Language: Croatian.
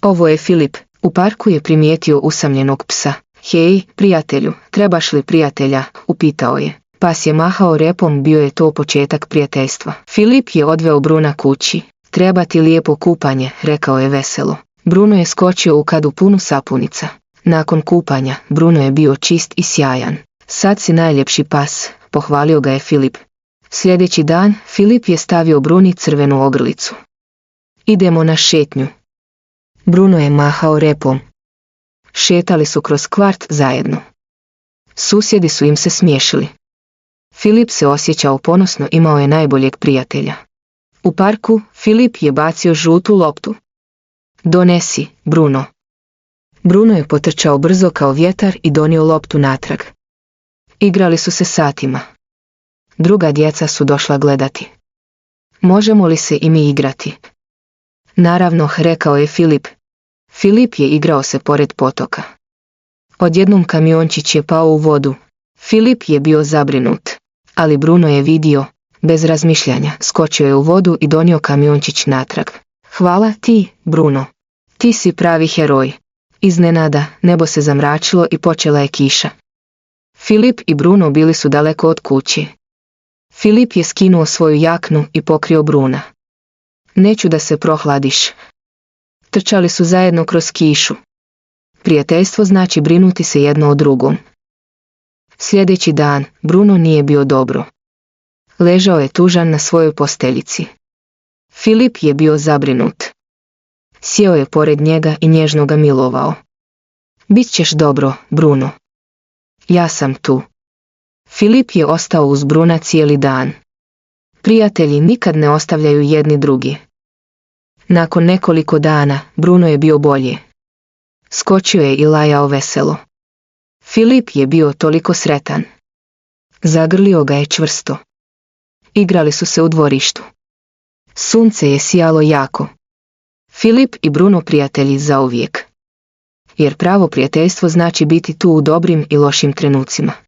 Ovo je Filip. U parku je primijetio usamljenog psa. Hej, prijatelju, trebaš li prijatelja? Upitao je. Pas je mahao repom, bio je to početak prijateljstva. Filip je odveo Bruna kući. Treba ti lijepo kupanje, rekao je veselo. Bruno je skočio u kadu punu sapunica. Nakon kupanja, Bruno je bio čist i sjajan. Sad si najljepši pas, pohvalio ga je Filip. Sljedeći dan, Filip je stavio Bruni crvenu ogrlicu. Idemo na šetnju. Bruno je mahao repom. Šetali su kroz kvart zajedno. Susjedi su im se smiješili. Filip se osjećao ponosno, imao je najboljeg prijatelja. U parku, Filip je bacio žutu loptu. Donesi, Bruno. Bruno je potrčao brzo kao vjetar i donio loptu natrag. Igrali su se satima. Druga djeca su došla gledati. Možemo li se i mi igrati? Naravno, rekao je Filip. Filip je igrao se pored potoka. Odjednom kamiončić je pao u vodu. Filip je bio zabrinut, ali Bruno je vidio, bez razmišljanja, skočio je u vodu i donio kamiončić natrag. Hvala ti, Bruno. Ti si pravi heroj. Iznenada, nebo se zamračilo i počela je kiša. Filip i Bruno bili su daleko od kuće. Filip je skinuo svoju jaknu i pokrio Bruna. Neću da se prohladiš. Trčali su zajedno kroz kišu. Prijateljstvo znači brinuti se jedno o drugom. Sljedeći dan, Bruno nije bio dobro. Ležao je tužan na svojoj posteljici. Filip je bio zabrinut. Sjeo je pored njega i nježno ga milovao. Bit ćeš dobro, Bruno. Ja sam tu. Filip je ostao uz Bruna cijeli dan. Prijatelji nikad ne ostavljaju jedni drugi. Nakon nekoliko dana, Bruno je bio bolje. Skočio je i lajao veselo. Filip je bio toliko sretan. Zagrlio ga je čvrsto. Igrali su se u dvorištu. Sunce je sijalo jako. Filip i Bruno prijatelji zauvijek. Jer pravo prijateljstvo znači biti tu u dobrim i lošim trenucima.